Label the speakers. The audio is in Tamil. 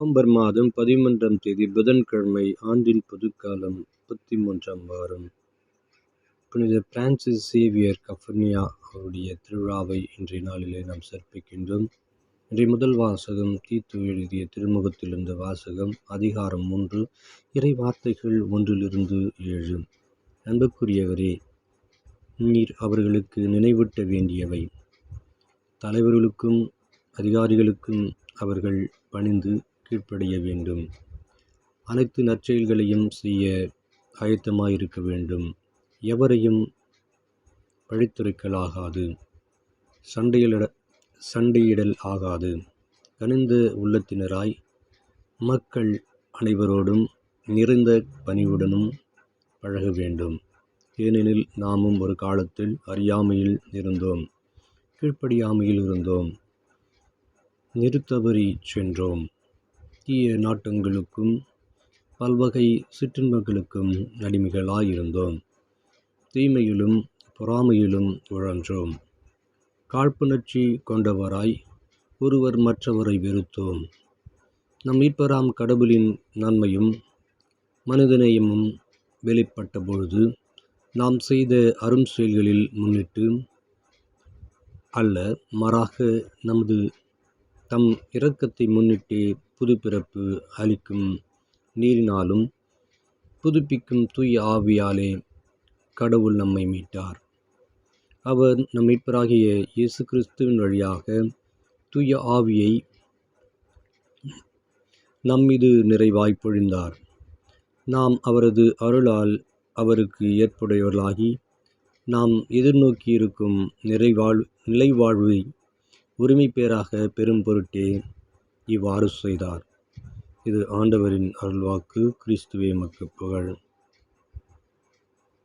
Speaker 1: நவம்பர் மாதம் 11ஆம் தேதி புதன்கிழமை, ஆண்டின் பொதுக்காலம், 33ஆம் வாரம். புனித பிரான்சிஸ் சேவியர் கஃபர்னியா அவருடைய திருவிழாவை இன்றைய நாளிலே நாம் சிறப்பிக்கின்றோம். இன்றைய முதல் வாசகம் தீத்து எழுதிய திருமுகத்திலிருந்த வாசகம், அதிகாரம் 3, இறை வார்த்தைகள் 1-7. அன்புக்குரியவரே, நீர் அவர்களுக்கு நினைவூட்ட வேண்டியவை. தலைவர்களுக்கும் அதிகாரிகளுக்கும் அவர்கள் பணிந்து கீழ்ப்படிய வேண்டும். அனைத்து நற்செயல்களையும் செய்ய ஆயத்தமாயிருக்க வேண்டும். எவரையும் பழித்துரைக்கலாகாது, சண்டையிடல் ஆகாது. கனிந்த உள்ளத்தினராய் மக்கள் அனைவரோடும் நிறைந்த பணிவுடனும் பழக வேண்டும். ஏனெனில் நாமும் ஒரு காலத்தில் அறியாமையில் இருந்தோம், கீழ்ப்படியாமையில் இருந்தோம், நெறித்தவறி சென்றோம். தீய நாட்டங்களுக்கும் பல்வகை சிற்றின்பங்களுக்கும் அடிமைகளாயிருந்தோம். தீமையிலும் பொறாமையிலும் உழன்றோம். காழ்ப்புணர்ச்சி கொண்டவராய் ஒருவர் மற்றவரை வெறுத்தோம். நம் மீட்பராம் கடவுளின் நன்மையும் மனிதநேயமும் வெளிப்பட்ட பொழுது நாம் செய்த அரும் செயல்களில் முன்னிட்டு அல்ல, மாறாக தம் இரக்கத்தை முன்னிட்டே புதுப்பிறப்பு அளிக்கும் நீரினாலும் புதுப்பிக்கும் தூய ஆவியாலே கடவுள் நம்மை மீட்டார். அவர் நம் மீட்பராகிய இயேசு கிறிஸ்துவின் வழியாக தூய ஆவியை நம்மீது நிறைவாய் பொழிந்தார். நாம் அவரது அருளால் அவருக்கு ஏற்புடையவர்களாகி நாம் எதிர்நோக்கியிருக்கும் நிலைவாழ்வை உரிமை பேராக பெரும் பொருட்டே இவ்வாறு செய்தார். இது ஆண்டவரின் அருள்வாக்கு. கிறிஸ்துவே உமக்கு புகழ்.